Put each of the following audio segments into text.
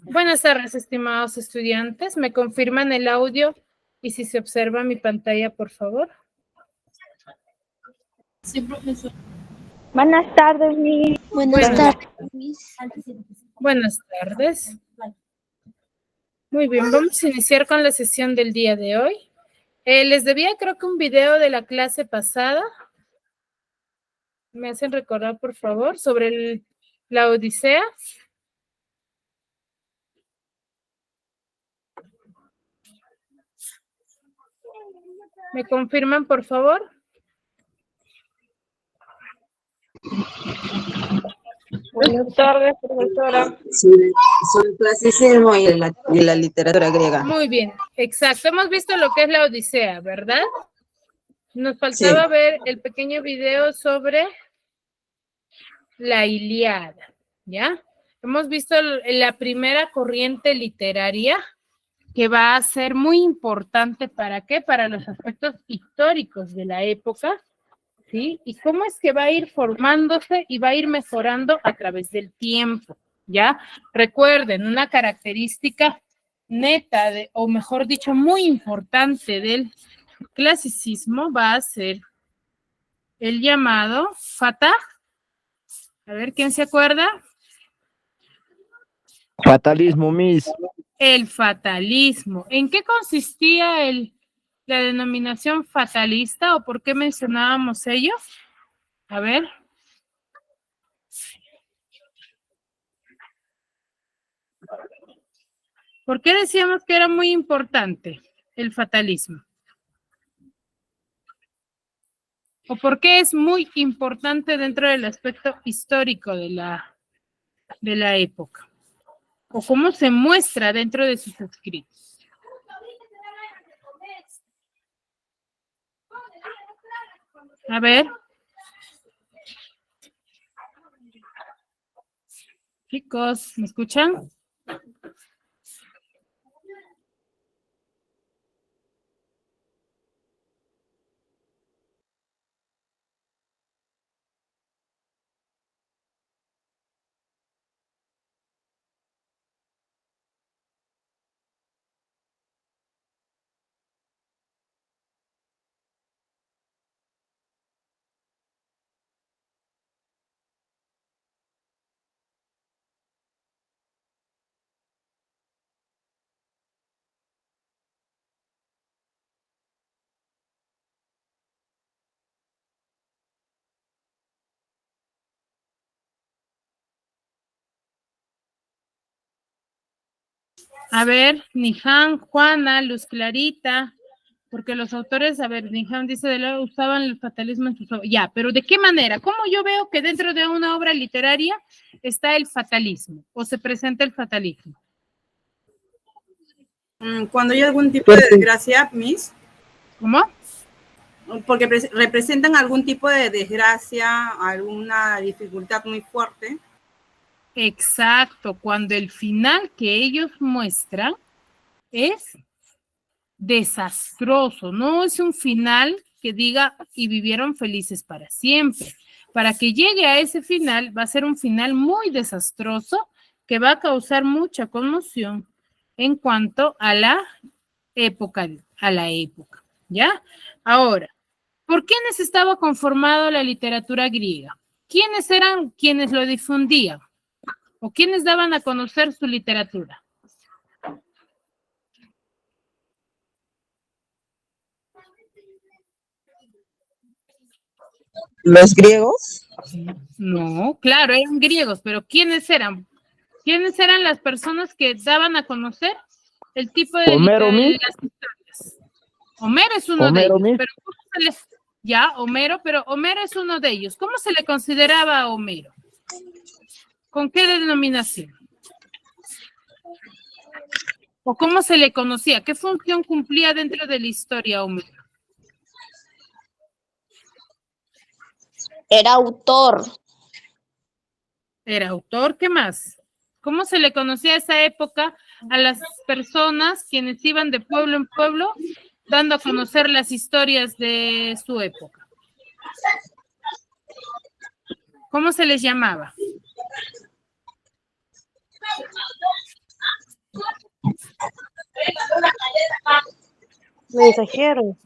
Buenas tardes, estimados estudiantes. ¿Me confirman el audio y si se observa mi pantalla, por favor? Sí, profesor. Buenas tardes, Miss. Buenas tardes, Miss. Buenas tardes. Muy bien, vamos a iniciar con la sesión del día de hoy. Les debía, creo que un video de la clase pasada. ¿Me hacen recordar, por favor, sobre la Odisea? ¿Me confirman, por favor? Buenas tardes, profesora. Sobre el clasicismo y la literatura griega. Muy bien, exacto. Hemos visto lo que es la Odisea, ¿verdad? Nos faltaba Sí. ver el pequeño video sobre la Ilíada, ¿ya? Hemos visto la primera corriente literaria que va a ser muy importante, ¿para qué? Para los aspectos históricos de la época, ¿sí? Y cómo es que va a ir formándose y va a ir mejorando a través del tiempo, ¿ya? Recuerden, una característica neta, o mejor dicho, muy importante del clasicismo va a ser el llamado fatah. A ver, ¿quién se acuerda? Fatalismo, Miss. El fatalismo. ¿En qué consistía la denominación fatalista o por qué mencionábamos ello? A ver. ¿Por qué decíamos que era muy importante el fatalismo? ¿O por qué es muy importante dentro del aspecto histórico de la época? ¿O cómo se muestra dentro de sus escritos? A ver. Chicos, ¿me escuchan? A ver, Niján, Juana, Luz Clarita, porque los autores, a ver, Niján dice de lo usaban el fatalismo en sus obras. Ya, pero ¿de qué manera? ¿Cómo yo veo que dentro de una obra literaria está el fatalismo o se presenta el fatalismo? Cuando hay algún tipo de desgracia, Miss. ¿Cómo? Porque representan algún tipo de desgracia, alguna dificultad muy fuerte. Exacto, cuando el final que ellos muestran es desastroso, no es un final que diga y vivieron felices para siempre. Para que llegue a ese final va a ser un final muy desastroso que va a causar mucha conmoción en cuanto a la época, ¿ya? Ahora, ¿por quiénes estaba conformado la literatura griega? ¿Quiénes eran quienes lo difundían? ¿O quiénes daban a conocer su literatura? ¿Los griegos? No, claro, eran griegos, pero ¿quiénes eran? ¿Quiénes eran las personas que daban a conocer el tipo de Homero, las historias? Homero es uno de ellos, pero ¿cómo se les... Ya, Homero, pero Homero es uno de ellos. ¿Cómo se le consideraba a Homero? ¿Con qué denominación? ¿O cómo se le conocía? ¿Qué función cumplía dentro de la historia Homero? Era autor. Era autor, ¿qué más? ¿Cómo se le conocía a esa época a las personas quienes iban de pueblo en pueblo dando a conocer las historias de su época? ¿Cómo se les llamaba? Mensajeros.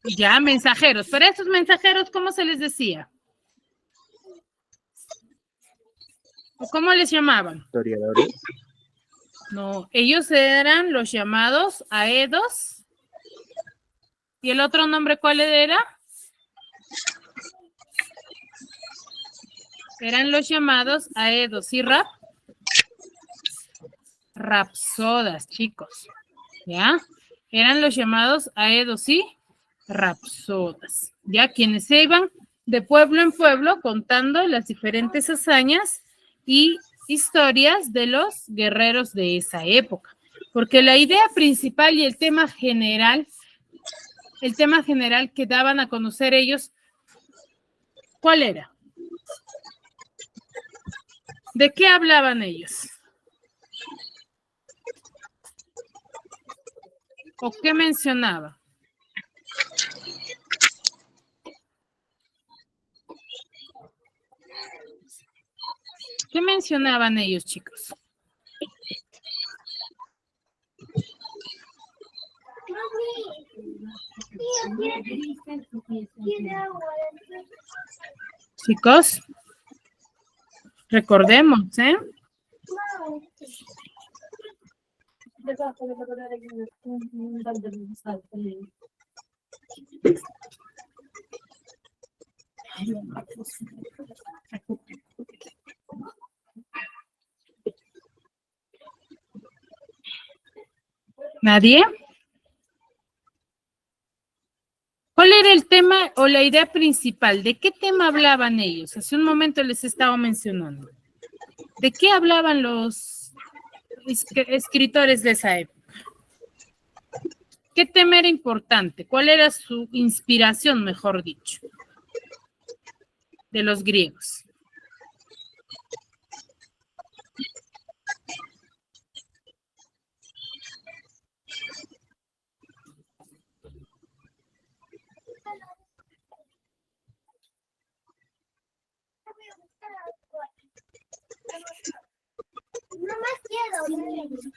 Ya, mensajeros. Pero estos mensajeros, ¿cómo se les decía? ¿O cómo les llamaban? Historiadores. No, ellos eran los llamados aedos. ¿Y el otro nombre cuál era? Eran los llamados aedos y rapsodas, chicos. ¿Ya? Eran los llamados aedos y rapsodas. ¿Ya? Quienes se iban de pueblo en pueblo contando las diferentes hazañas y historias de los guerreros de esa época. Porque la idea principal y el tema general que daban a conocer ellos, ¿cuál era? ¿De qué hablaban ellos? ¿O qué mencionaba? ¿Qué mencionaban ellos, chicos? Chicos, recordemos, ¿eh? ¿Nadie? ¿Cuál era el tema o la idea principal? ¿De qué tema hablaban ellos? Hace un momento les estaba mencionando. ¿De qué hablaban los escritores de esa época? ¿Qué tema era importante? ¿Cuál era su inspiración, mejor dicho, de los griegos?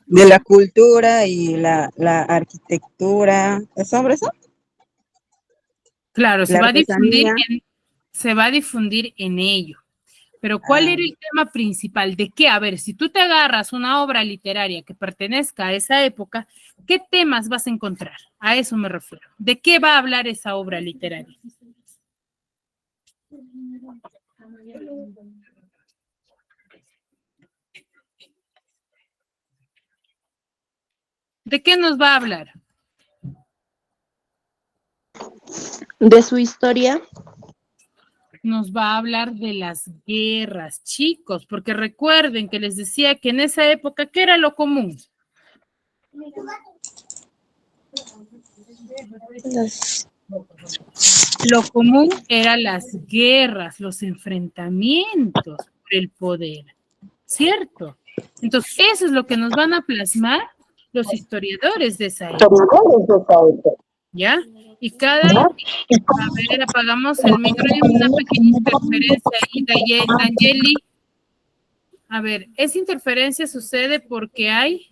De la cultura y la arquitectura. ¿Es sobre eso? Claro, La artesanía. se va a difundir en ello. Pero ¿cuál era el tema principal? ¿De qué? A ver, si tú te agarras una obra literaria que pertenezca a esa época, ¿qué temas vas a encontrar? A eso me refiero. ¿De qué va a hablar esa obra literaria? ¿De qué nos va a hablar? De su historia. Nos va a hablar de las guerras, chicos, porque recuerden que les decía que en esa época, ¿qué era lo común? Lo común eran las guerras, los enfrentamientos por el poder, ¿cierto? Entonces, eso es lo que nos van a plasmar los historiadores de esa época. ¿Ya? Y a ver, apagamos el micro, hay una pequeña interferencia ahí, Nayeli. A ver, esa interferencia sucede porque hay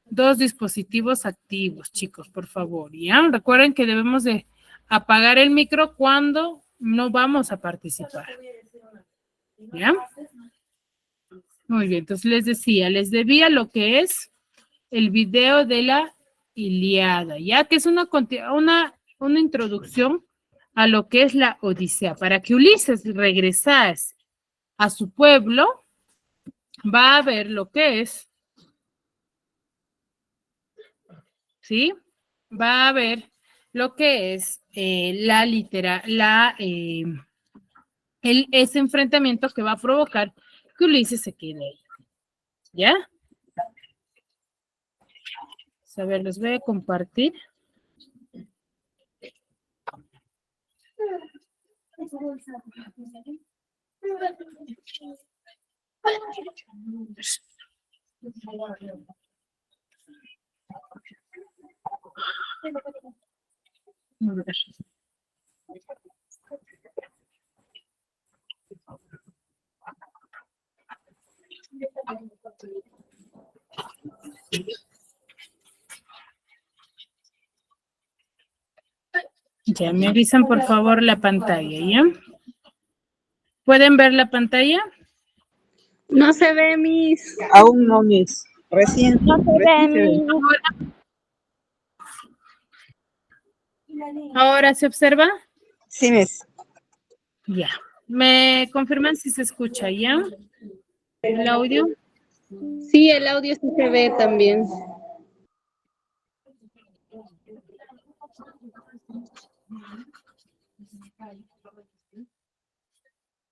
dos dispositivos activos, chicos, por favor, ¿ya? Recuerden que debemos de apagar el micro cuando no vamos a participar, ¿ya? Muy bien, entonces les decía, les debía lo que es el video de la Ilíada, ya que es una introducción a lo que es la Odisea. Para que Ulises regresase a su pueblo, va a ver lo que es, ¿sí? Va a ver lo que es ese enfrentamiento que va a provocar que Ulises se quede ahí, ¿ya? A ver, les voy a compartir. Ya, me avisan por favor la pantalla, ¿ya? ¿Pueden ver la pantalla? No se ve, Miss. Aún no, Miss. Recién, No se ve, recién se ve. Miss. ¿Ahora se observa? Sí, Miss. Ya. ¿Me confirman si se escucha, ya? ¿El audio? Sí, el audio sí se ve también.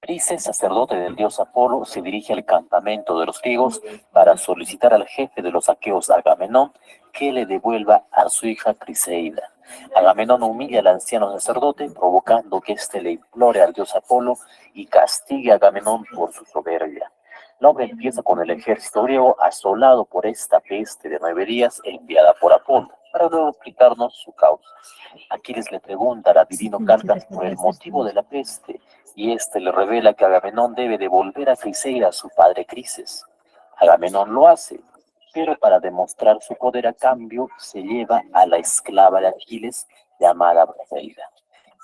Crises, sacerdote del dios Apolo, se dirige al campamento de los griegos para solicitar al jefe de los aqueos, Agamenón, que le devuelva a su hija Criseida. Agamenón humilla al anciano sacerdote, provocando que éste le implore al dios Apolo y castigue a Agamenón por su soberbia. La obra empieza con el ejército griego asolado por esta peste de 9 días enviada por Apolo, para luego explicarnos su causa. Aquiles le pregunta al adivino Calcas por el motivo de la peste, y éste le revela que Agamenón debe devolver a Criseida a su padre Crises. Agamenón lo hace, pero para demostrar su poder a cambio se lleva a la esclava de Aquiles llamada Briseida.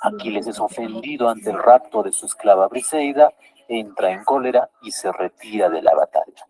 Aquiles es ofendido ante el rapto de su esclava Briseida, entra en cólera y se retira de la batalla.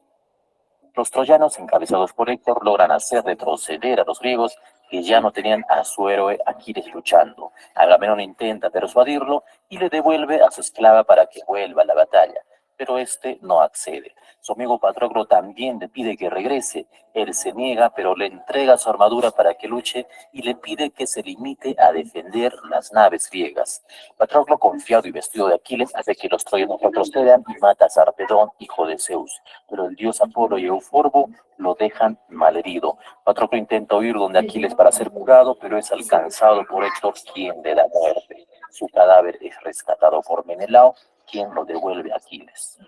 Los troyanos, encabezados por Héctor, logran hacer retroceder a los griegos, que ya no tenían a su héroe Aquiles luchando. Agamenón intenta persuadirlo y le devuelve a su esclava para que vuelva a la batalla, pero este no accede. Su amigo Patroclo también le pide que regrese. Él se niega, pero le entrega su armadura para que luche y le pide que se limite a defender las naves griegas. Patroclo, confiado y vestido de Aquiles, hace que los troyanos retrocedan y mata a Sarpedón, hijo de Zeus, pero el dios Apolo y Euforbo lo dejan malherido. Patroclo intenta huir donde Aquiles para ser curado, pero es alcanzado por Héctor, quien le da muerte. Su cadáver es rescatado por Menelao, quien lo devuelve a Aquiles.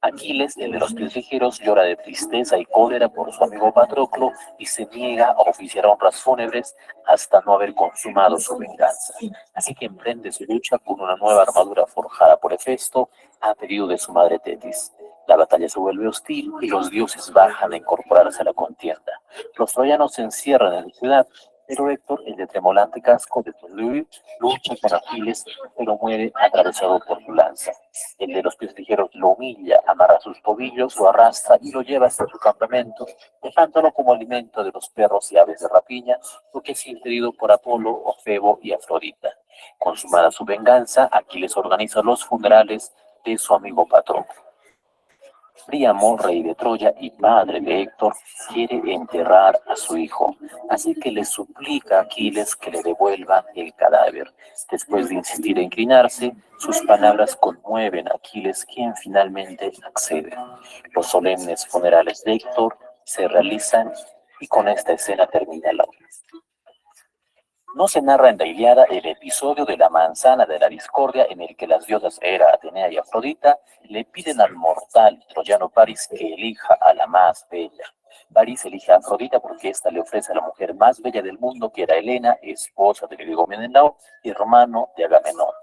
Aquiles, el de los pies ligeros, llora de tristeza y cólera por su amigo Patroclo y se niega a oficiar honras fúnebres hasta no haber consumado su venganza. Así que emprende su lucha con una nueva armadura forjada por Hefesto a pedido de su madre Tetis. La batalla se vuelve hostil y los dioses bajan a incorporarse a la contienda. Los troyanos se encierran en la ciudad, pero Héctor, el de tremolante casco de Toluí, lucha con Aquiles, pero muere atravesado por su lanza. El de los pies ligeros lo humilla, amarra sus tobillos, lo arrastra y lo lleva hasta su campamento, dejándolo como alimento de los perros y aves de rapiña, lo que es ingerido por Apolo, Ofebo y Afrodita. Consumada su venganza, Aquiles organiza los funerales de su amigo Patroclo. Príamo, rey de Troya y padre de Héctor, quiere enterrar a su hijo, así que le suplica a Aquiles que le devuelva el cadáver. Después de insistir e inclinarse, sus palabras conmueven a Aquiles, quien finalmente accede. Los solemnes funerales de Héctor se realizan y con esta escena termina la obra. No se narra en la Ilíada el episodio de la manzana de la discordia en el que las diosas Hera, Atenea y Afrodita le piden al mortal troyano Paris que elija a la más bella. Paris elige a Afrodita porque ésta le ofrece a la mujer más bella del mundo, que era Helena, esposa del griego Menelao y hermano de Agamenón.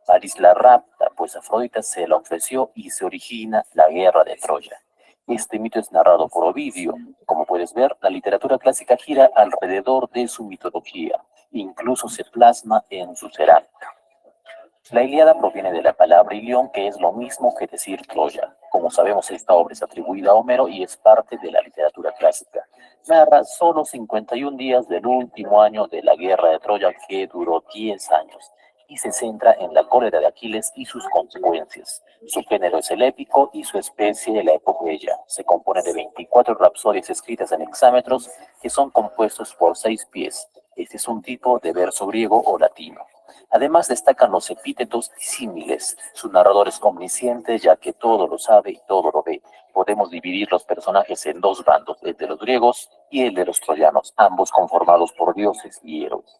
Paris la rapta, pues Afrodita se la ofreció y se origina la guerra de Troya. Este mito es narrado por Ovidio. Como puedes ver, la literatura clásica gira alrededor de su mitología. Incluso se plasma en su cerámica. La Ilíada proviene de la palabra Ilión, que es lo mismo que decir Troya. Como sabemos, esta obra es atribuida a Homero y es parte de la literatura clásica. Narra solo 51 días del último año de la guerra de Troya, que duró 10 años, y se centra en la cólera de Aquiles y sus consecuencias. Su género es el épico y su especie la epopeya. Se compone de 24 rapsodias escritas en hexámetros que son compuestos por 6 pies. Este es un tipo de verso griego o latino. Además destacan los epítetos y símiles. Su narrador es omnisciente, ya que todo lo sabe y todo lo ve. Podemos dividir los personajes en dos bandos, el de los griegos y el de los troyanos, ambos conformados por dioses y héroes.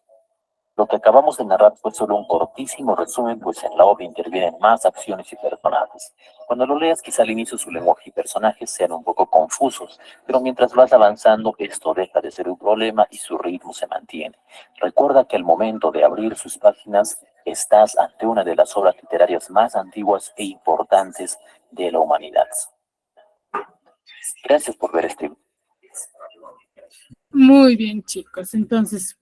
Lo que acabamos de narrar fue solo un cortísimo resumen, pues en la obra intervienen más acciones y personajes. Cuando lo leas, quizá al inicio su lenguaje y personajes sean un poco confusos, pero mientras vas avanzando, esto deja de ser un problema y su ritmo se mantiene. Recuerda que al momento de abrir sus páginas, estás ante una de las obras literarias más antiguas e importantes de la humanidad. Gracias por ver este video. Muy bien, chicos. Entonces,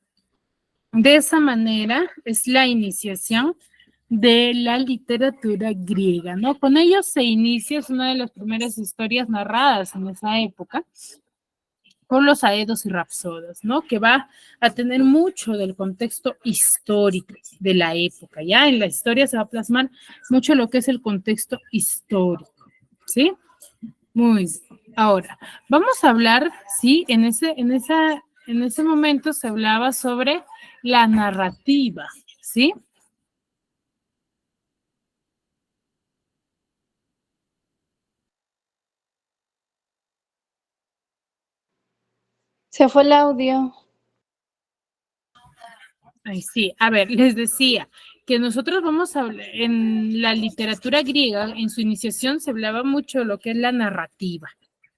De esa manera es la iniciación de la literatura griega, ¿no? Con ellos se inicia, es una de las primeras historias narradas en esa época, por los aedos y rapsodas, ¿no? Que va a tener mucho del contexto histórico de la época, ¿ya? En la historia se va a plasmar mucho lo que es el contexto histórico, ¿sí? Muy bien. Ahora, vamos a hablar, sí, en ese momento se hablaba sobre la narrativa, ¿sí? Se fue el audio. Ay, sí, a ver, les decía que nosotros vamos a hablar, en la literatura griega, en su iniciación se hablaba mucho de lo que es la narrativa,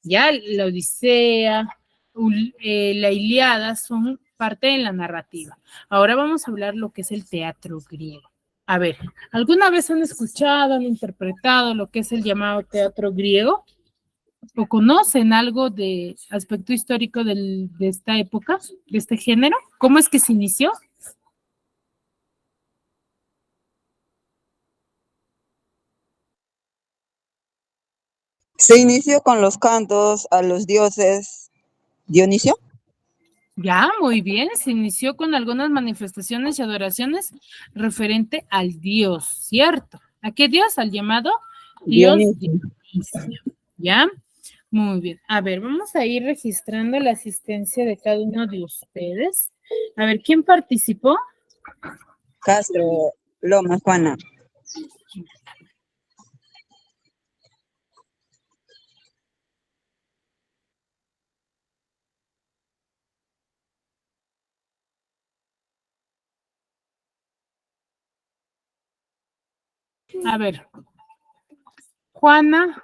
ya la Odisea, la Ilíada son parte de la narrativa. Ahora vamos a hablar lo que es el teatro griego. A ver, ¿alguna vez han escuchado, han interpretado lo que es el llamado teatro griego? ¿O conocen algo de aspecto histórico de esta época, de este género? ¿Cómo es que se inició? Se inició con los cantos a los dioses. Dionisio. Ya, muy bien, se inició con algunas manifestaciones y adoraciones referente al dios, ¿cierto? ¿A qué dios? Al llamado dios Dionisio, ¿ya? Muy bien, a ver, vamos a ir registrando la asistencia de cada uno de ustedes. A ver, ¿quién participó? Castro, Lomas, Juana. A ver, Juana.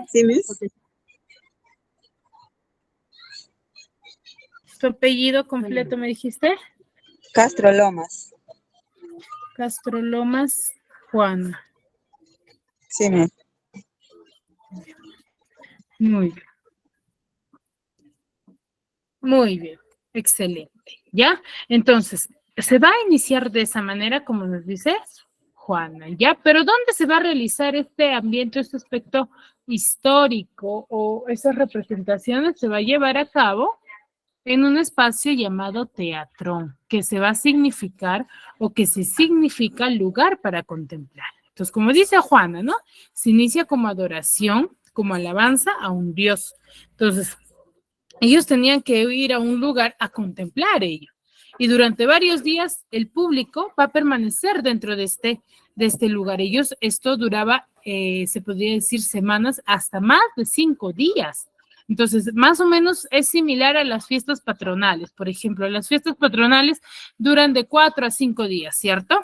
¿Sí, Miss? ¿Tu apellido completo me dijiste? Castro, Lomas. Castro Lomas, Juana. Sí, Miss. Muy bien. Muy bien, excelente. ¿Ya? Entonces, se va a iniciar de esa manera, como nos dice Juana, ¿ya? Pero ¿dónde se va a realizar este ambiente, este aspecto histórico o esas representaciones? Se va a llevar a cabo en un espacio llamado teatrón, que se va a significar o que se significa lugar para contemplar. Entonces, como dice Juana, ¿no? Se inicia como adoración, como alabanza a un dios. Entonces, ellos tenían que ir a un lugar a contemplar ello. Y durante varios días el público va a permanecer dentro de este lugar. Esto duraba, se podría decir, semanas, hasta más de 5 días. Entonces, más o menos es similar a las fiestas patronales. Por ejemplo, las fiestas patronales duran de 4 a 5 días, ¿cierto?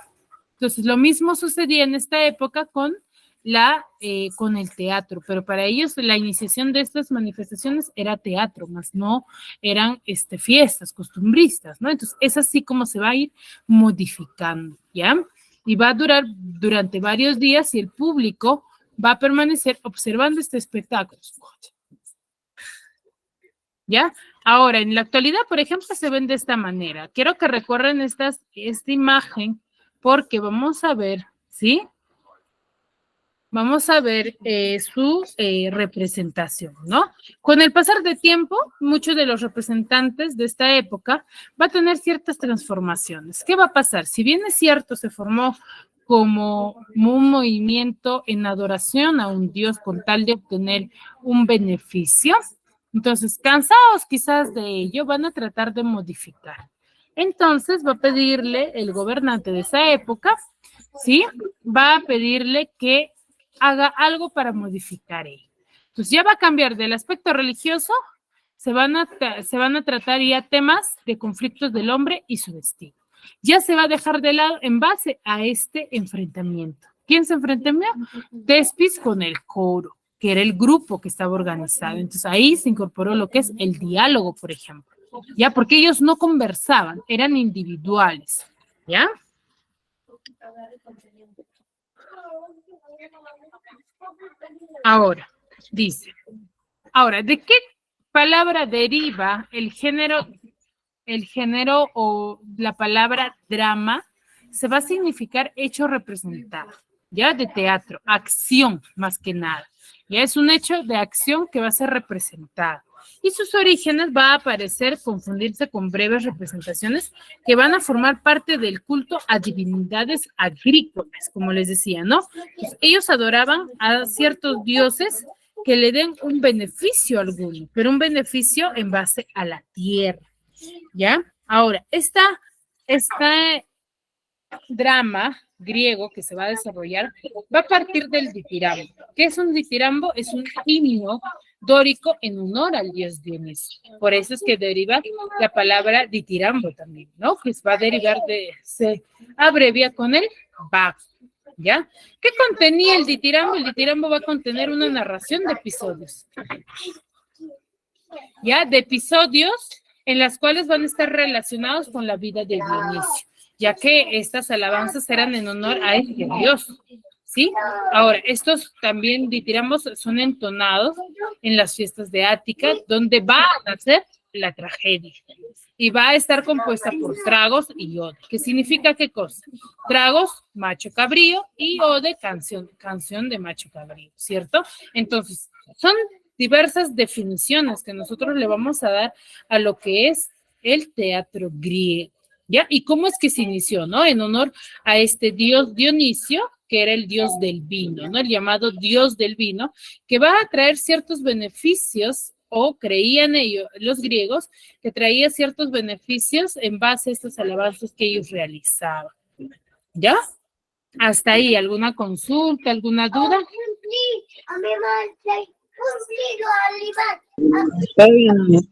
Entonces, lo mismo sucedía en esta época con el teatro, pero para ellos la iniciación de estas manifestaciones era teatro, más no eran fiestas costumbristas, ¿no? Entonces es así como se va a ir modificando, ¿ya? Y va a durar durante varios días y el público va a permanecer observando este espectáculo. ¿Ya? Ahora, en la actualidad, por ejemplo, se ven de esta manera. Quiero que recorran esta imagen porque vamos a ver, ¿sí? Vamos a ver su representación, ¿no? Con el pasar del tiempo, muchos de los representantes de esta época va a tener ciertas transformaciones. ¿Qué va a pasar? Si bien es cierto, se formó como un movimiento en adoración a un dios con tal de obtener un beneficio, entonces, cansados quizás de ello, van a tratar de modificar. Entonces, va a pedirle el gobernante de esa época, ¿sí? Va a pedirle que haga algo para modificar ello. Entonces ya va a cambiar del aspecto religioso, se van a tratar ya temas de conflictos del hombre y su destino. Ya se va a dejar de lado en base a este enfrentamiento. ¿Quién se enfrentó? Tespis con el coro, que era el grupo que estaba organizado. Entonces ahí se incorporó lo que es el diálogo, por ejemplo, ya porque ellos no conversaban, eran individuales, ¿ya? Ahora, dice, ¿de qué palabra deriva el género el género o la palabra drama se va a significar hecho representado, ¿ya? De teatro, acción más que nada. Ya es un hecho de acción que va a ser representado. Y sus orígenes va a aparecer, confundirse con breves representaciones que van a formar parte del culto a divinidades agrícolas, como les decía, ¿no? Pues ellos adoraban a ciertos dioses que le den un beneficio alguno, pero un beneficio en base a la tierra, ¿ya? Ahora, este drama griego que se va a desarrollar va a partir del ditirambo. ¿Qué es un ditirambo? Es un himno dórico en honor al dios Dionisio. Por eso es que deriva la palabra ditirambo también, ¿no? Que va a derivar se abrevia con el vago, ¿ya? ¿Qué contenía el ditirambo? El ditirambo va a contener una narración de episodios, ¿ya? De episodios en las cuales van a estar relacionados con la vida de Dionisio, ya que estas alabanzas eran en honor a este dios, ¿sí? Ahora, estos también ditirambos son entonados en las fiestas de Ática, donde va a nacer la tragedia, y va a estar compuesta por tragos y ode. ¿Qué significa qué cosa? Tragos, macho cabrío, y ode, canción de macho cabrío, ¿cierto? Entonces, son diversas definiciones que nosotros le vamos a dar a lo que es el teatro griego, ¿ya? ¿Y cómo es que se inició, no? En honor a este dios Dionisio, que era el dios del vino, ¿no? El llamado dios del vino, que va a traer ciertos beneficios, o creían ellos, los griegos, que traía ciertos beneficios en base a estos alabanzas que ellos realizaban, ¿ya? Hasta ahí, ¿alguna consulta, alguna duda? Está bien, Miss.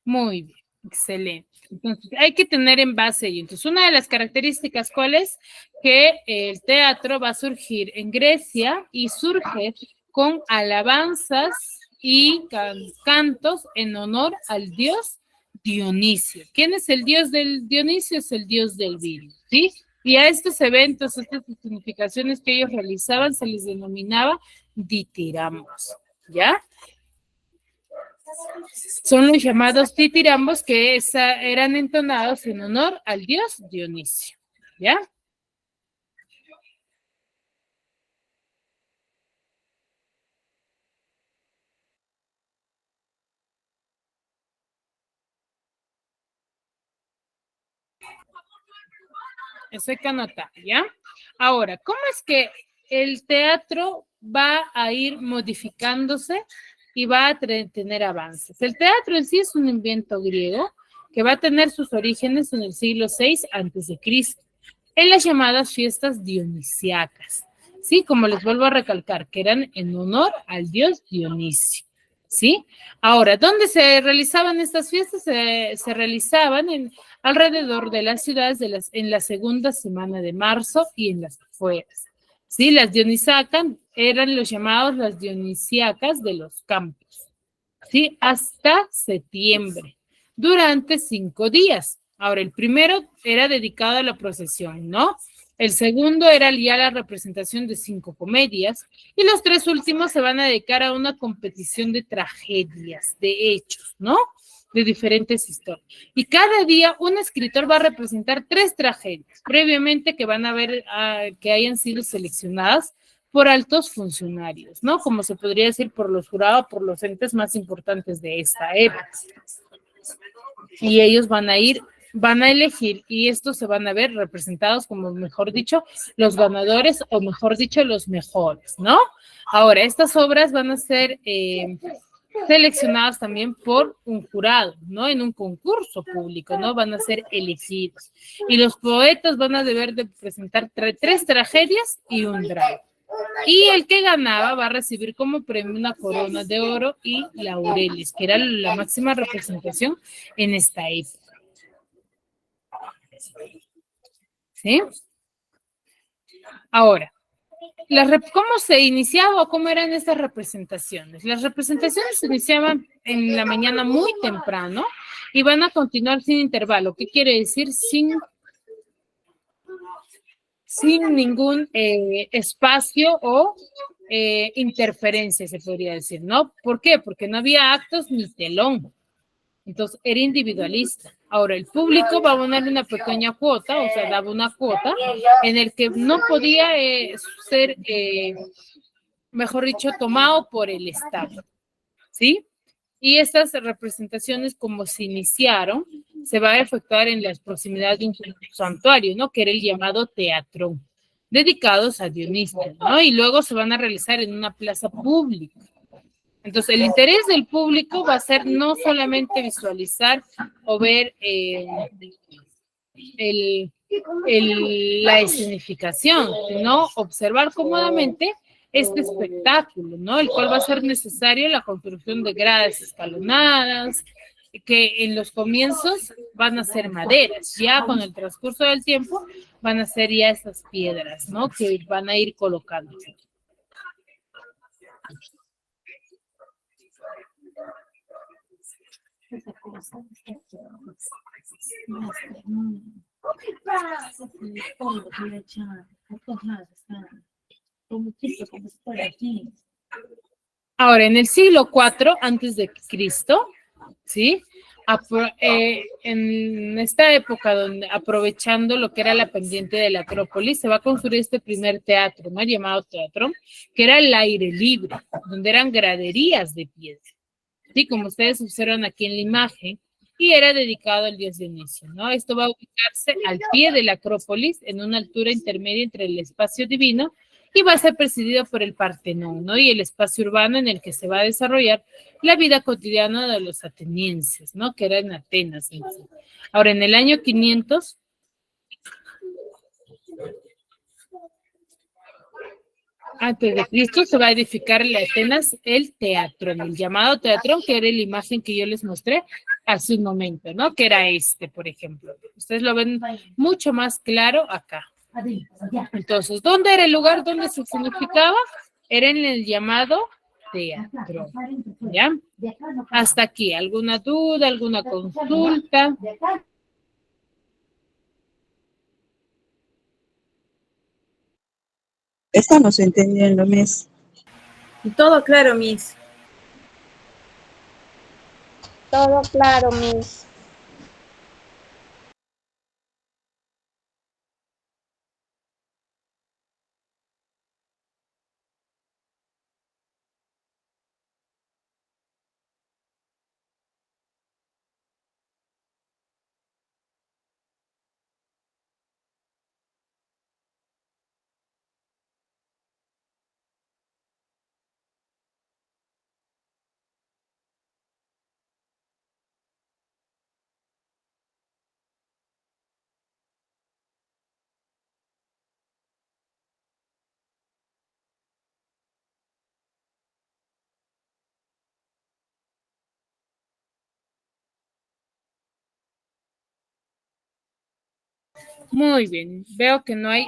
Muy bien, excelente. Entonces, hay que tener en base ello. Entonces, una de las características, ¿cuál es? Que el teatro va a surgir en Grecia y surge con alabanzas y cantos en honor al dios Dionisio. ¿Quién es el dios del Dionisio? Es el dios del vino, ¿sí? Y a estos eventos, estas significaciones que ellos realizaban, se les denominaba ditirambos, ¿ya? Son los llamados ditirambos que eran entonados en honor al dios Dionisio, ¿ya? Eso hay que anotar, ¿ya? Ahora, ¿cómo es que el teatro va a ir modificándose y va a tener avances? El teatro en sí es un invento griego que va a tener sus orígenes en el siglo VI a.C., en las llamadas fiestas dionisiacas, ¿sí? Como les vuelvo a recalcar, que eran en honor al dios Dionisio, ¿sí? Ahora, ¿dónde se realizaban estas fiestas? Se realizaban alrededor de las ciudades en la segunda semana de marzo y en las afueras, ¿sí? Las dionisacas eran los llamados las dionisiacas de los campos, ¿sí? Hasta septiembre, durante 5 días. Ahora, el primero era dedicado a la procesión, ¿no? El segundo era ya la representación de 5 comedias, y los 3 últimos se van a dedicar a una competición de tragedias, de hechos, ¿no? De diferentes historias. Y cada día un escritor va a representar 3 tragedias, previamente que van a ver que hayan sido seleccionadas por altos funcionarios, ¿no? Como se podría decir por los jurados, por los entes más importantes de esta época. Y ellos van a elegir, y estos se van a ver representados como, mejor dicho, los ganadores, o mejor dicho, los mejores, ¿no? Ahora, estas obras van a ser seleccionadas también por un jurado, ¿no? En un concurso público, ¿no? Van a ser elegidos. Y los poetas van a deber de presentar 3 tragedias y un drama. Y el que ganaba va a recibir como premio una corona de oro y laureles, que era la máxima representación en esta época. ¿Sí? Ahora, ¿Cómo se iniciaba o cómo eran estas representaciones? Las representaciones se iniciaban en la mañana muy temprano y van a continuar sin intervalo. ¿Qué quiere decir? Sin ningún espacio o interferencia, se podría decir, ¿no? ¿Por qué? Porque no había actos ni telón. Entonces, era individualista. Ahora, el público va a ponerle una pequeña cuota, o sea, daba una cuota en el que no podía ser, mejor dicho, tomado por el Estado, ¿sí? Y estas representaciones, como se iniciaron, se va a efectuar en las proximidades de un santuario, ¿no? Que era el llamado teatrón, dedicados a Dionisio, ¿no? Y luego se van a realizar en una plaza pública. Entonces, el interés del público va a ser no solamente visualizar o ver la escenificación, sino observar cómodamente este espectáculo, ¿no? El cual va a ser necesario la construcción de gradas escalonadas, que en los comienzos van a ser maderas, ya con el transcurso del tiempo van a ser ya esas piedras, ¿no? Que van a ir colocando. Ahora, en el siglo IV antes de Cristo, ¿sí? En esta época, donde aprovechando lo que era la pendiente de la Acrópolis, se va a construir este primer teatro, ¿no? Llamado teatro, que era el aire libre, donde eran graderías de piedra. Sí, como ustedes observan aquí en la imagen, y era dedicado al dios Dionisio, ¿no? Esto va a ubicarse al pie de la Acrópolis, en una altura intermedia entre el espacio divino, y va a ser presidido por el Partenón, ¿no? Y el espacio urbano en el que se va a desarrollar la vida cotidiana de los atenienses, ¿no? Que era en Atenas. En sí. Ahora, en el año 500, antes de Cristo, se va a edificar en Atenas el teatrón, el llamado teatrón, que era la imagen que yo les mostré hace un momento, ¿no? Que era este, por ejemplo. Ustedes lo ven mucho más claro acá. Entonces, ¿dónde era el lugar donde se significaba? Era en el llamado teatro, ¿ya? Hasta aquí, ¿alguna duda, alguna consulta? Estamos entendiendo, Miss. Todo claro, Miss. Todo claro, Miss. Muy bien, veo que no hay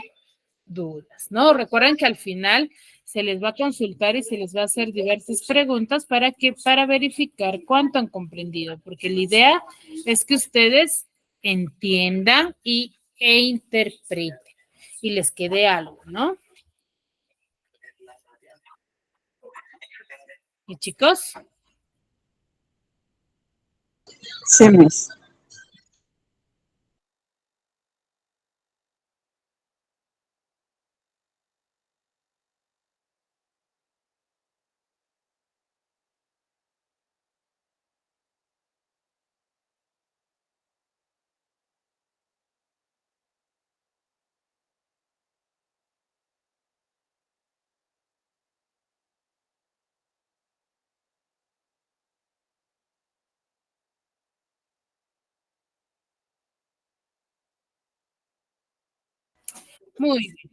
dudas, ¿no? Recuerden que al final se les va a consultar y se les va a hacer diversas preguntas para verificar cuánto han comprendido, porque la idea es que ustedes entiendan e interpreten y les quede algo, ¿no? ¿Y chicos? Sí, Miss. Muy bien,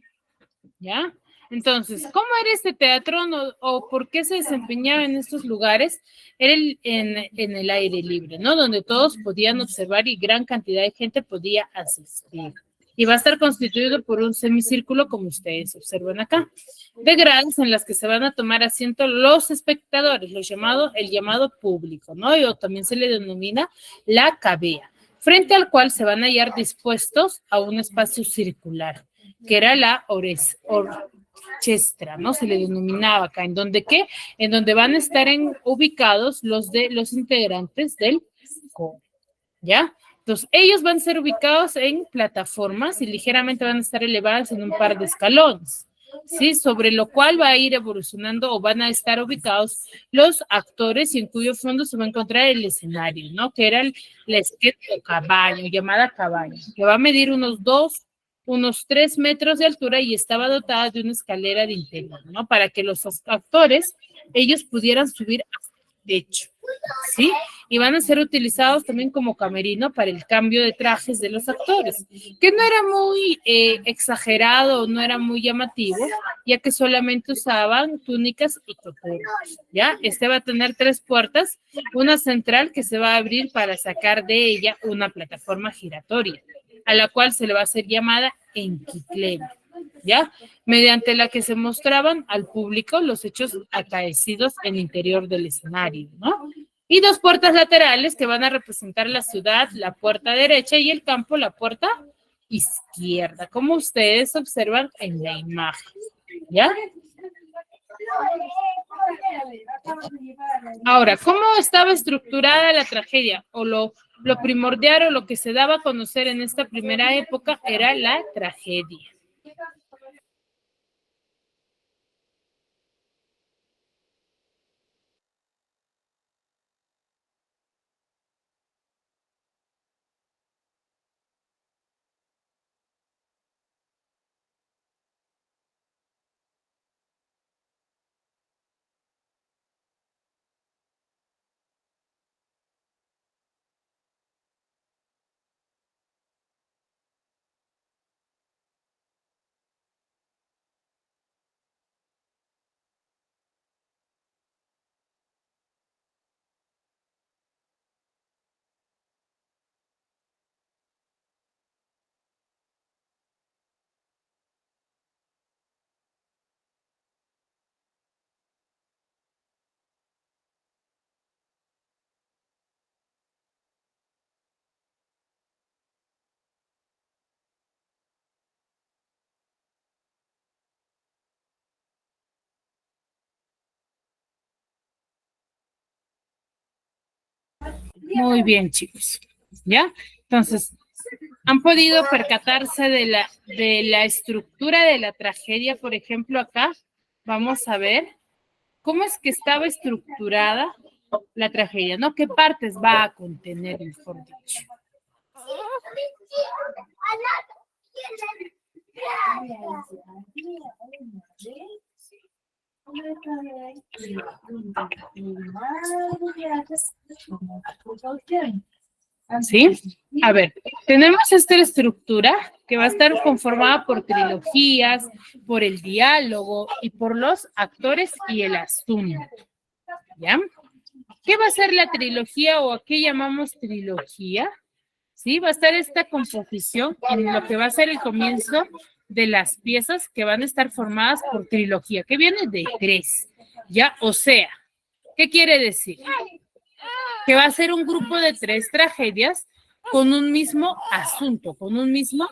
¿ya? Entonces, ¿cómo era este teatro o por qué se desempeñaba en estos lugares? Era en el aire libre, ¿no? Donde todos podían observar y gran cantidad de gente podía asistir. y va a estar constituido por un semicírculo, como ustedes observan acá, de gradas en las que se van a tomar asiento los espectadores, el llamado público, ¿no? O también se le denomina la cavea, frente al cual se van a hallar dispuestos a un espacio circular, que era la orchestra, ¿no? Se le denominaba acá, ¿en donde qué? En donde van a estar ubicados los integrantes del coro, ¿ya? Entonces, ellos van a ser ubicados en plataformas y ligeramente van a estar elevadas en un par de escalones, ¿sí? Sobre lo cual va a ir evolucionando o van a estar ubicados los actores y en cuyo fondo se va a encontrar el escenario, ¿no? Que era la esquina o cabaño, llamada cabaño, que va a medir unos 3 metros de altura y estaba dotada de una escalera de interior, ¿no? Para que los actores, ellos pudieran subir hasta el techo, ¿sí? Y van a ser utilizados también como camerino para el cambio de trajes de los actores, que no era muy exagerado, no era muy llamativo, ya que solamente usaban túnicas y coturas, ¿ya? Este va a tener 3 puertas, una central que se va a abrir para sacar de ella una plataforma giratoria, a la cual se le va a hacer llamada enquiclema, ¿ya? Mediante la que se mostraban al público los hechos acaecidos en el interior del escenario, ¿no? Y 2 puertas laterales que van a representar la ciudad, la puerta derecha, y el campo, la puerta izquierda, como ustedes observan en la imagen, ¿ya? Ahora, ¿cómo estaba estructurada la tragedia? O lo primordial o lo que se daba a conocer en esta primera época era la tragedia. Muy bien, chicos, ¿ya? Entonces, ¿han podido percatarse de la estructura de la tragedia? Por ejemplo, acá vamos a ver cómo es que estaba estructurada la tragedia, ¿no? ¿Qué partes va a contener, mejor dicho? ¿Sí? A ver, tenemos esta estructura que va a estar conformada por trilogías, por el diálogo y por los actores y el asunto, ¿ya? ¿Qué va a ser la trilogía o a qué llamamos trilogía? ¿Sí? Va a estar esta composición en lo que va a ser el comienzo de las piezas que van a estar formadas por trilogía, que viene de 3, ¿ya? O sea, ¿qué quiere decir? Que va a ser un grupo de 3 tragedias con un mismo asunto, con un mismo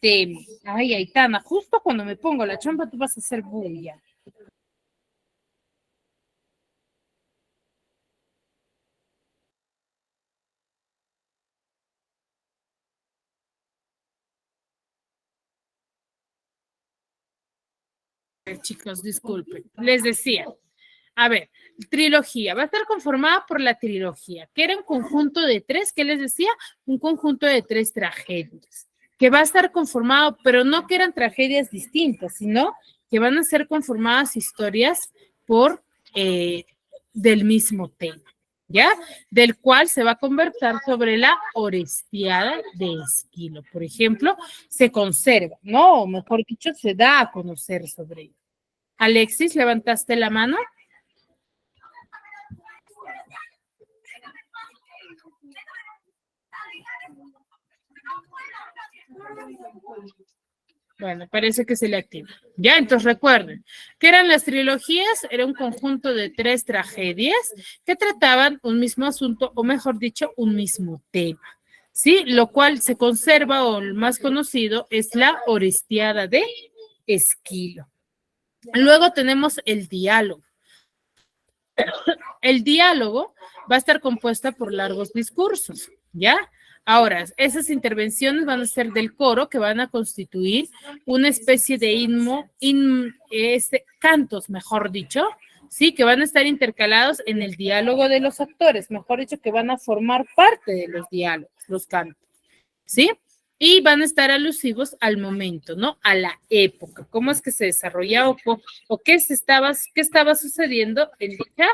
tema. Ay, Aitana, justo cuando me pongo la chompa tú vas a hacer bulla. Chicos, disculpen. Les decía, a ver, trilogía, va a estar conformada por la trilogía, que era un conjunto de 3, ¿qué les decía? Un conjunto de 3 tragedias, que va a estar conformado, pero no que eran tragedias distintas, sino que van a ser conformadas historias por del mismo tema, ¿ya? Del cual se va a conversar sobre la Orestiada de Esquilo. Por ejemplo, se conserva, ¿no? O mejor dicho, se da a conocer sobre ello. Alexis, ¿levantaste la mano? Bueno, parece que se le activa. Ya, entonces recuerden, ¿qué eran las trilogías? Era un conjunto de 3 tragedias que trataban un mismo asunto, o mejor dicho, un mismo tema. ¿Sí? Lo cual se conserva, o el más conocido es la Orestiada de Esquilo. Luego tenemos el diálogo. El diálogo va a estar compuesta por largos discursos, ¿ya? Ahora, esas intervenciones van a ser del coro, que van a constituir una especie de cantos, mejor dicho, ¿sí? Que van a estar intercalados en el diálogo de los actores, mejor dicho, que van a formar parte de los diálogos, los cantos, ¿sí? Y van a estar alusivos al momento, ¿no? A la época, cómo es que se desarrollaba o qué estaba sucediendo en dicha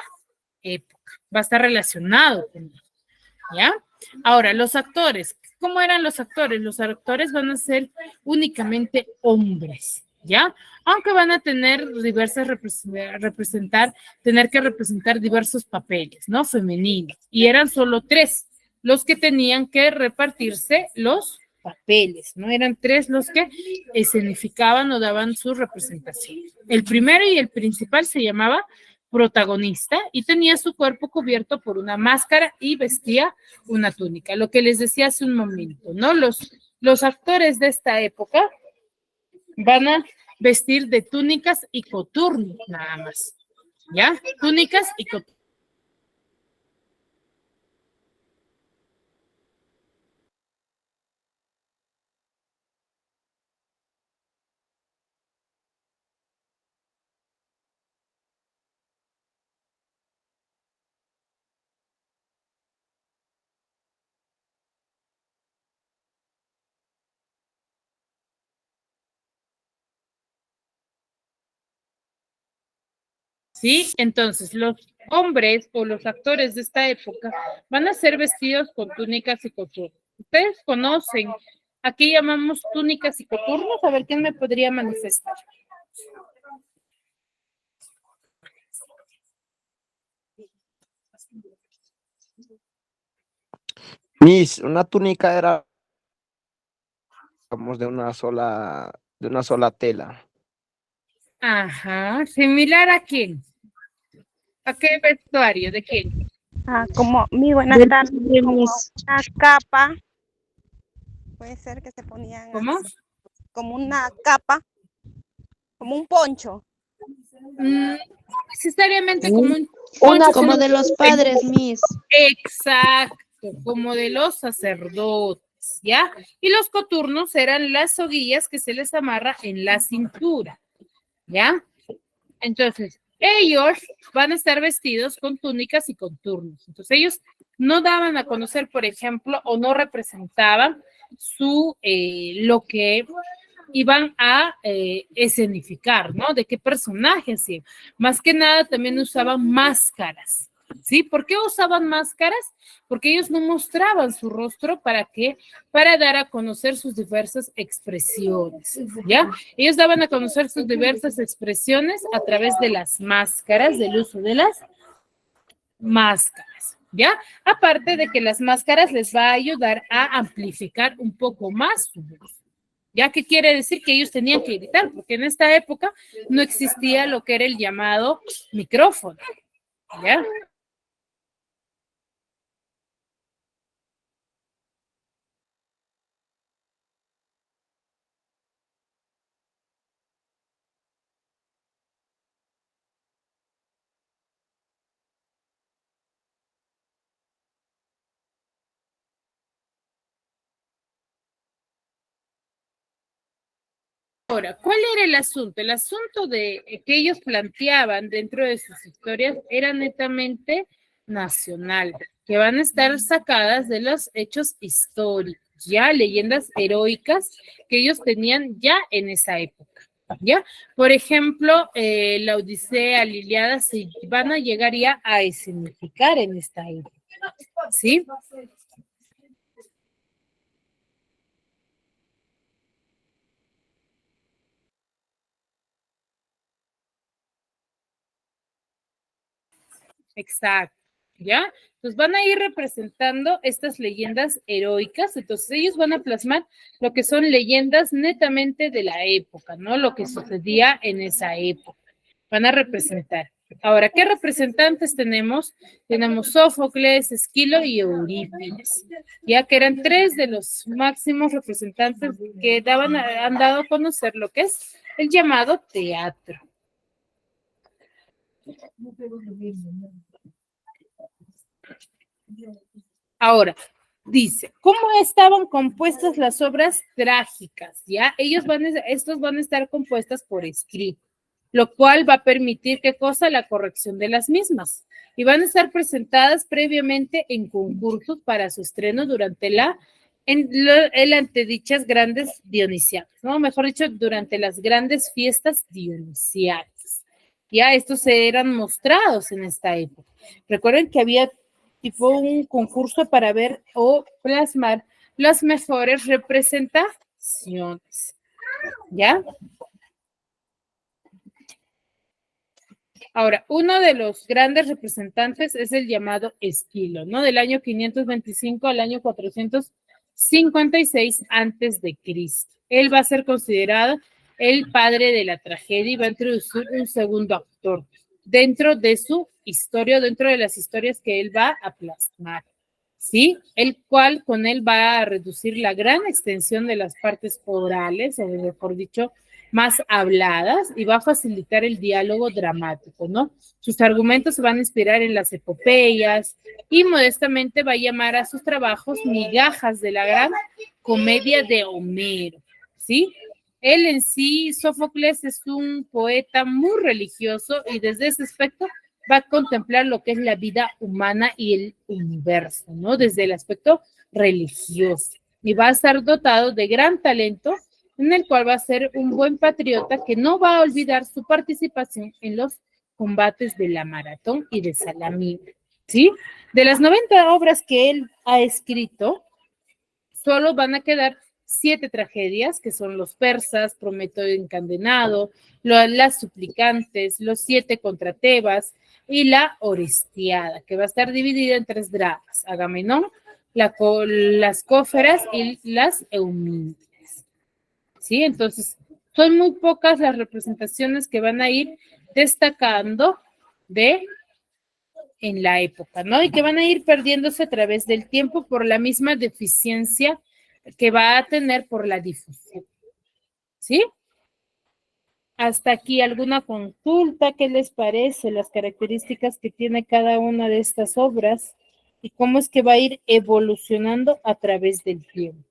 época. Va a estar relacionado con ello, ¿ya? Ahora, los actores, ¿cómo eran los actores? Los actores van a ser únicamente hombres, ¿ya? Aunque van a tener tener que representar diversos papeles, ¿no? Femeninos. Y eran solo 3 los que tenían que repartirse los papeles, ¿no? Eran 3 los que escenificaban o daban su representación. El primero y el principal se llamaba protagonista y tenía su cuerpo cubierto por una máscara y vestía una túnica, lo que les decía hace un momento, ¿no? Los actores de esta época van a vestir de túnicas y coturnos nada más, ¿ya? Túnicas y coturnos. ¿Sí? Entonces, los hombres o los actores de esta época van a ser vestidos con túnicas y coturnos. ¿Ustedes conocen a qué llamamos túnicas y coturnos? A ver, ¿quién me podría manifestar? Miss, una túnica era, digamos, de una sola tela. Ajá, ¿similar a quién? ¿A qué vestuario? ¿De quién? Como mi buenas tardes, como una capa, puede ser que se ponían ¿Cómo? así, como una capa, como un poncho. No necesariamente como un poncho, Como sino de los padres, Miss. exacto, como de los sacerdotes, ¿ya? Y los coturnos eran las soguillas que se les amarra en la cintura, ¿ya? Entonces, ellos van a estar vestidos con túnicas y con turnos. Entonces, ellos no daban a conocer, por ejemplo, o no representaban lo que iban a escenificar, ¿no? De qué personajes, sí. Más que nada también usaban máscaras, ¿sí? ¿Por qué usaban máscaras? Porque ellos no mostraban su rostro para dar a conocer sus diversas expresiones, ¿ya? Ellos daban a conocer sus diversas expresiones a través de las máscaras, del uso de las máscaras, ¿ya? Aparte de que las máscaras les va a ayudar a amplificar un poco más su voz. ¿Ya? ¿Qué quiere decir? Que ellos tenían que gritar, porque en esta época no existía lo que era el llamado micrófono, ¿ya? Ahora, ¿cuál era el asunto? El asunto que ellos planteaban dentro de sus historias era netamente nacional, que van a estar sacadas de los hechos históricos, ya leyendas heroicas que ellos tenían ya en esa época, ¿ya? Por ejemplo, la Odisea, la Ilíada se van a llegar ya a escenificar en esta época, ¿sí? Exacto. ¿ya? Entonces van a ir representando estas leyendas heroicas, entonces ellos van a plasmar lo que son leyendas netamente de la época, ¿no? Lo que sucedía en esa época. Van a representar. Ahora, ¿qué representantes tenemos? Tenemos Sófocles, Esquilo y Eurípides, ya que eran tres de los máximos representantes que han dado a conocer lo que es el llamado teatro. Ahora, dice, ¿cómo estaban compuestas las obras trágicas? ¿Ya? Estos van a estar compuestas por escrito, lo cual va a permitir, ¿qué cosa? La corrección de las mismas. Y van a estar presentadas previamente en concursos para su estreno durante el antedichas grandes dionisianas, ¿no? Mejor dicho, durante las grandes fiestas dionisianas. Ya estos eran mostrados en esta época. Recuerden que había tipo un concurso para ver o plasmar las mejores representaciones. ¿Ya? Ahora, uno de los grandes representantes es el llamado Esquilo, ¿no? Del año 525 al año 456 antes de Cristo. Él va a ser considerado el padre de la tragedia y va a introducir un segundo actor dentro de su historia, dentro de las historias que él va a plasmar. ¿Sí? El cual con él va a reducir la gran extensión de las partes orales, o mejor dicho, más habladas, y va a facilitar el diálogo dramático, ¿no? Sus argumentos se van a inspirar en las epopeyas y modestamente va a llamar a sus trabajos migajas de la gran comedia de Homero, ¿sí? Él en sí, Sófocles, es un poeta muy religioso y desde ese aspecto va a contemplar lo que es la vida humana y el universo, ¿no? Desde el aspecto religioso. Y va a estar dotado de gran talento, en el cual va a ser un buen patriota que no va a olvidar su participación en los combates de la maratón y de Salamina, ¿sí? De las 90 obras que él ha escrito, solo van a quedar 7 tragedias, que son los persas, Prometeo encadenado, las suplicantes, los 7 contra Tebas y la Orestiada, que va a estar dividida en 3 dramas, Agamenón, las Cóferas y las Eumínides. ¿Sí? Entonces, son muy pocas las representaciones que van a ir destacando en la época, ¿no? Y que van a ir perdiéndose a través del tiempo por la misma deficiencia que va a tener por la difusión. ¿Sí? Hasta aquí alguna consulta, ¿qué les parece? Las características que tiene cada una de estas obras y cómo es que va a ir evolucionando a través del tiempo.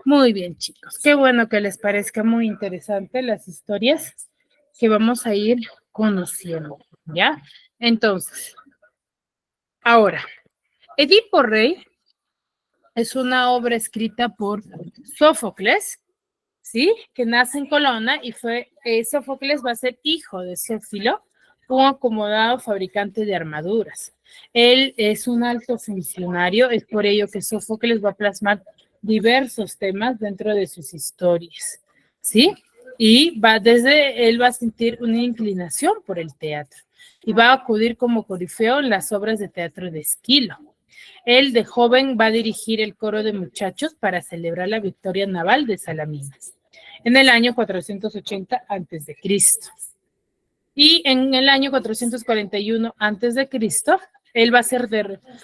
Muy bien, chicos. Qué bueno que les parezca muy interesante las historias que vamos a ir conociendo, ¿ya? Entonces, ahora, Edipo Rey es una obra escrita por Sófocles, ¿sí? Que nace en Colona y Sófocles va a ser hijo de Sófilo, un acomodado fabricante de armaduras. Él es un alto funcionario, es por ello que Sófocles va a plasmar diversos temas dentro de sus historias, ¿sí? Y él va a sentir una inclinación por el teatro y va a acudir como corifeo en las obras de teatro de Esquilo. Él de joven va a dirigir el coro de muchachos para celebrar la victoria naval de Salaminas en el año 480 a.C. Y en el año 441 a.C., él va a ser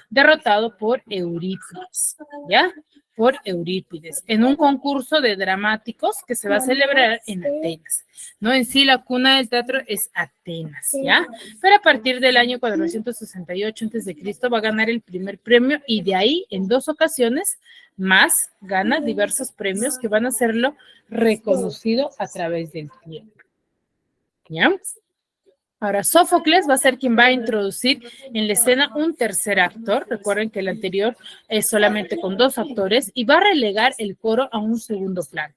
derrotado por Eurípides, ¿ya? Por Eurípides, en un concurso de dramáticos que se va a celebrar en Atenas, ¿no? En sí, la cuna del teatro es Atenas, ¿ya? Pero a partir del año 468 a.C. va a ganar el primer premio y de ahí, en 2 ocasiones más, gana diversos premios que van a hacerlo reconocido a través del tiempo, ¿ya? Ahora, Sófocles va a ser quien va a introducir en la escena un tercer actor. Recuerden que el anterior es solamente con 2 actores y va a relegar el coro a un segundo plano.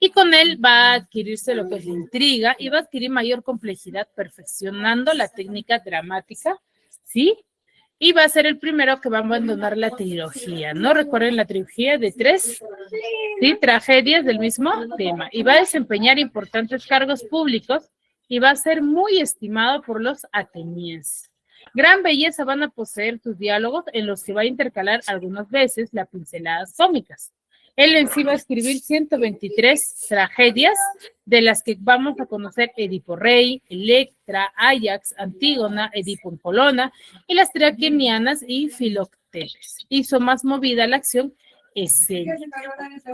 Y con él va a adquirirse lo que es la intriga y va a adquirir mayor complejidad, perfeccionando la técnica dramática, ¿sí? Y va a ser el primero que va a abandonar la trilogía, ¿no? Recuerden la trilogía de 3, ¿sí? Tragedias del mismo tema. Y va a desempeñar importantes cargos públicos y va a ser muy estimado por los atenienses. Gran belleza van a poseer sus diálogos en los que va a intercalar algunas veces las pinceladas cómicas. Él en sí va a escribir 123 tragedias, de las que vamos a conocer Edipo Rey, Electra, Ajax, Antígona, Edipo en Colona, y las Traquinianas y Filoctetes. Hizo más movida la acción escénica,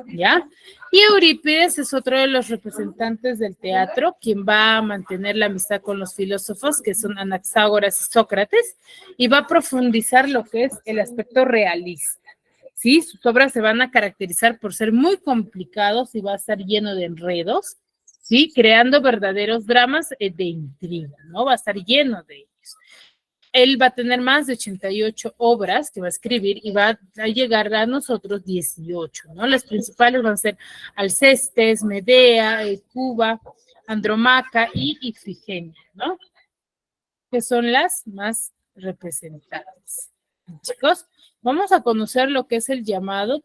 ¿ya? Y Eurípides es otro de los representantes del teatro, quien va a mantener la amistad con los filósofos, que son Anaxágoras y Sócrates, y va a profundizar lo que es el aspecto realista. ¿Sí? Sus obras se van a caracterizar por ser muy complicados y va a estar lleno de enredos, ¿sí? Creando verdaderos dramas de intriga, ¿no? Va a estar lleno de ellos. Él va a tener más de 88 obras que va a escribir y va a llegar a nosotros 18, ¿no? Las principales van a ser Alcestes, Medea, Cuba, Andromaca y Ifigenia, ¿no? Que son las más representadas. Chicos, vamos a conocer lo que es el llamado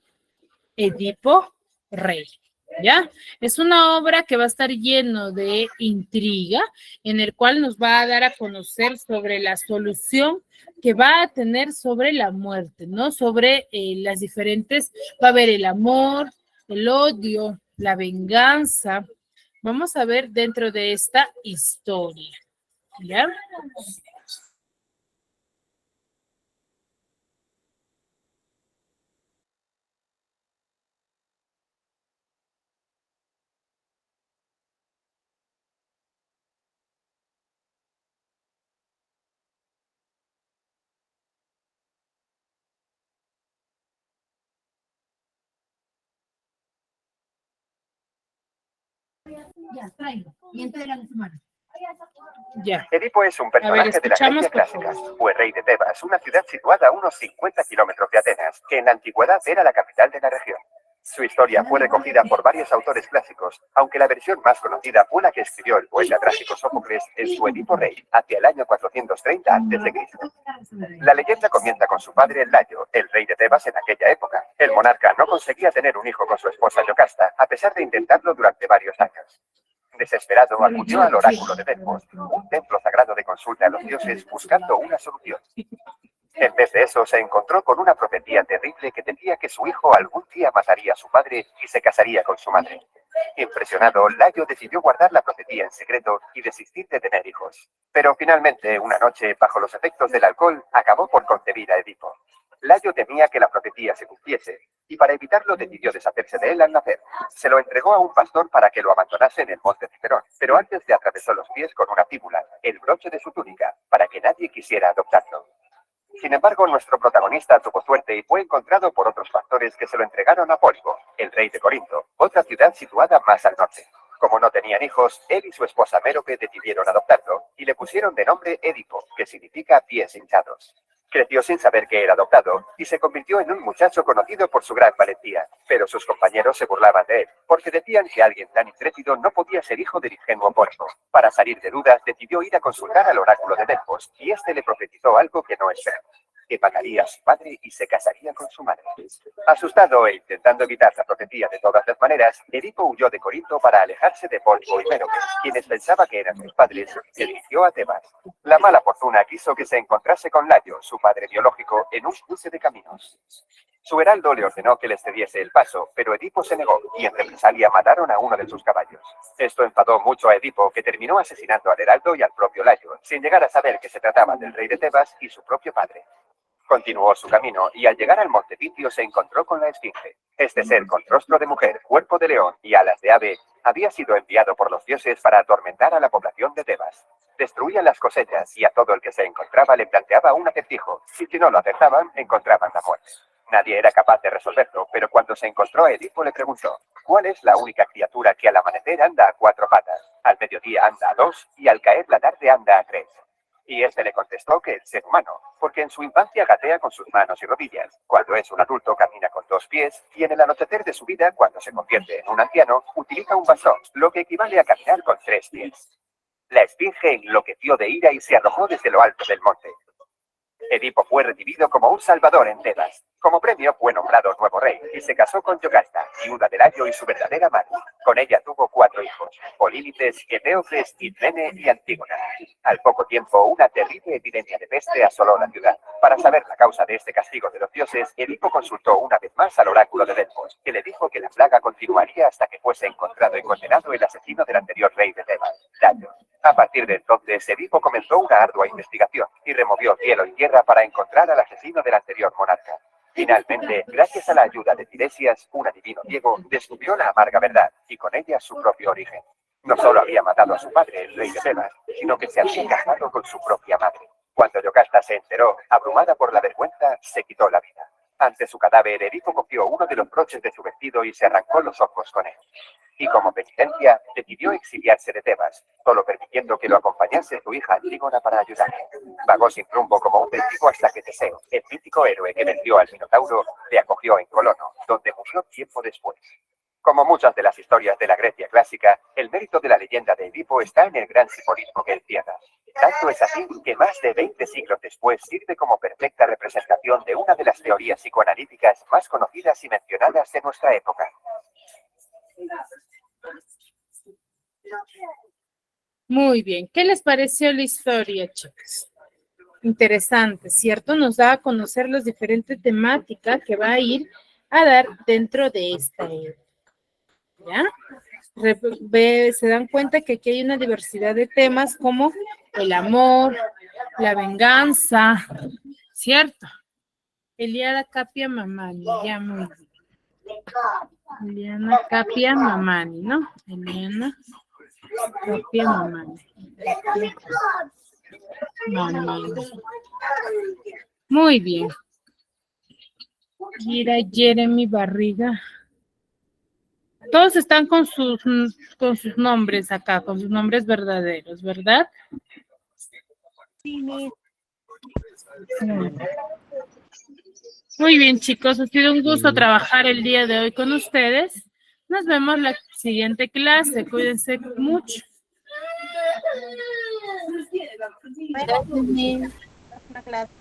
Edipo Rey, ¿ya? Es una obra que va a estar lleno de intriga, en el cual nos va a dar a conocer sobre la solución que va a tener sobre la muerte, ¿no? Sobre las diferentes, va a haber el amor, el odio, la venganza. Vamos a ver dentro de esta historia, ¿ya? Ya. Edipo es un personaje de la Grecia clásica. Fue rey de Tebas, una ciudad situada a unos 50 kilómetros de Atenas, que en la antigüedad era la capital de la región. Su historia fue recogida por varios autores clásicos, aunque la versión más conocida fue la que escribió el poeta trágico Sófocles en su Edipo Rey, hacia el año 430 a.C. La leyenda comienza con su padre Layo, el rey de Tebas en aquella época. El monarca no conseguía tener un hijo con su esposa Yocasta, a pesar de intentarlo durante varios años. Desesperado, acudió al oráculo de Delfos, un templo sagrado de consulta a los dioses, buscando una solución. En vez de eso, se encontró con una profecía terrible que decía que su hijo algún día mataría a su padre y se casaría con su madre. Impresionado, Layo decidió guardar la profecía en secreto y desistir de tener hijos. Pero finalmente, una noche, bajo los efectos del alcohol, acabó por concebir a Edipo. Layo temía que la profecía se cumpliese, y para evitarlo decidió deshacerse de él al nacer. Se lo entregó a un pastor para que lo abandonase en el monte Cicerón, pero antes le atravesó los pies con una fíbula, el broche de su túnica, para que nadie quisiera adoptarlo. Sin embargo, nuestro protagonista tuvo suerte y fue encontrado por otros pastores que se lo entregaron a Pólibo, el rey de Corinto, otra ciudad situada más al norte. Como no tenían hijos, él y su esposa Mérope decidieron adoptarlo y le pusieron de nombre Edipo, que significa pies hinchados. Creció sin saber que era adoptado y se convirtió en un muchacho conocido por su gran valentía, pero sus compañeros se burlaban de él, porque decían que alguien tan intrépido no podía ser hijo del ingenuo Pólibo. Para salir de dudas, decidió ir a consultar al oráculo de Delfos y este le profetizó algo que no esperaba, que mataría a su padre y se casaría con su madre. Asustado e intentando evitar la profecía de todas las maneras, Edipo huyó de Corinto para alejarse de Pólibo y Mérope, quienes pensaba que eran sus padres, y se dirigió a Tebas. La mala fortuna quiso que se encontrase con Layo, su padre biológico, en un cruce de caminos. Su heraldo le ordenó que les cediese el paso, pero Edipo se negó y en represalia mataron a uno de sus caballos. Esto enfadó mucho a Edipo, que terminó asesinando al heraldo y al propio Layo, sin llegar a saber que se trataba del rey de Tebas y su propio padre. Continuó su camino y al llegar al monte Pitio se encontró con la Esfinge. Este ser con rostro de mujer, cuerpo de león y alas de ave había sido enviado por los dioses para atormentar a la población de Tebas. Destruía las cosechas y a todo el que se encontraba le planteaba un acertijo, y si no lo acertaban, encontraban la muerte. Nadie era capaz de resolverlo, pero cuando se encontró a Edipo le preguntó: ¿cuál es la única criatura que al amanecer anda a 4 patas, al mediodía anda a 2 y al caer la tarde anda a 3? Y este le contestó que el ser humano, porque en su infancia gatea con sus manos y rodillas, cuando es un adulto camina con 2 pies, y en el anochecer de su vida, cuando se convierte en un anciano, utiliza un bastón, lo que equivale a caminar con 3 pies. La Esfinge enloqueció de ira y se arrojó desde lo alto del monte. Edipo fue recibido como un salvador en Tebas. Como premio fue nombrado nuevo rey y se casó con Yocasta, viuda de Layo y su verdadera madre. Con ella tuvo 4 hijos: Polínices, Eteocles, Idmene y Antígona. Al poco tiempo, una terrible epidemia de peste asoló la ciudad. Para saber la causa de este castigo de los dioses, Edipo consultó una vez más al oráculo de Delfos, que le dijo que la plaga continuaría hasta que fuese encontrado y condenado el asesino del anterior rey de Tebas, Layo. A partir de entonces, Edipo comenzó una ardua investigación y removió cielo y tierra para encontrar al asesino del anterior monarca. Finalmente, gracias a la ayuda de Tiresias, un adivino ciego, descubrió la amarga verdad y con ella su propio origen. No solo había matado a su padre, el rey de Tebas, sino que se había casado con su propia madre. Cuando Yocasta se enteró, abrumada por la vergüenza, se quitó la vida. Ante su cadáver, Edipo cogió uno de los broches de su vestido y se arrancó los ojos con él. Y como penitencia, decidió exiliarse de Tebas, solo permitiendo que lo acompañase su hija Antígona para ayudarle. Vagó sin rumbo como un mendigo hasta que Teseo, el mítico héroe que venció al Minotauro, le acogió en Colono, donde murió tiempo después. Como muchas de las historias de la Grecia clásica, el mérito de la leyenda de Edipo está en el gran simbolismo que encierra. Tanto es así que más de 20 siglos después sirve como perfecta representación de una de las teorías psicoanalíticas más conocidas y mencionadas de nuestra época. Muy bien, ¿qué les pareció la historia, chicos? Interesante, ¿cierto? Nos da a conocer las diferentes temáticas que va a ir a dar dentro de esta época. ¿Ya? Se dan cuenta que aquí hay una diversidad de temas como el amor, la venganza, ¿cierto? Eliana Capia Mamani, ya muy bien. Eliana Capia Mamani, ¿no? Eliana Capia Mamani. Muy bien. Mira, Jeremy Barriga. Todos están con sus nombres acá, con sus nombres verdaderos, ¿verdad? Sí, Miss. Muy bien, chicos, ha sido un gusto trabajar el día de hoy con ustedes. Nos vemos la siguiente clase. Cuídense mucho. Gracias, Miss. Una clase.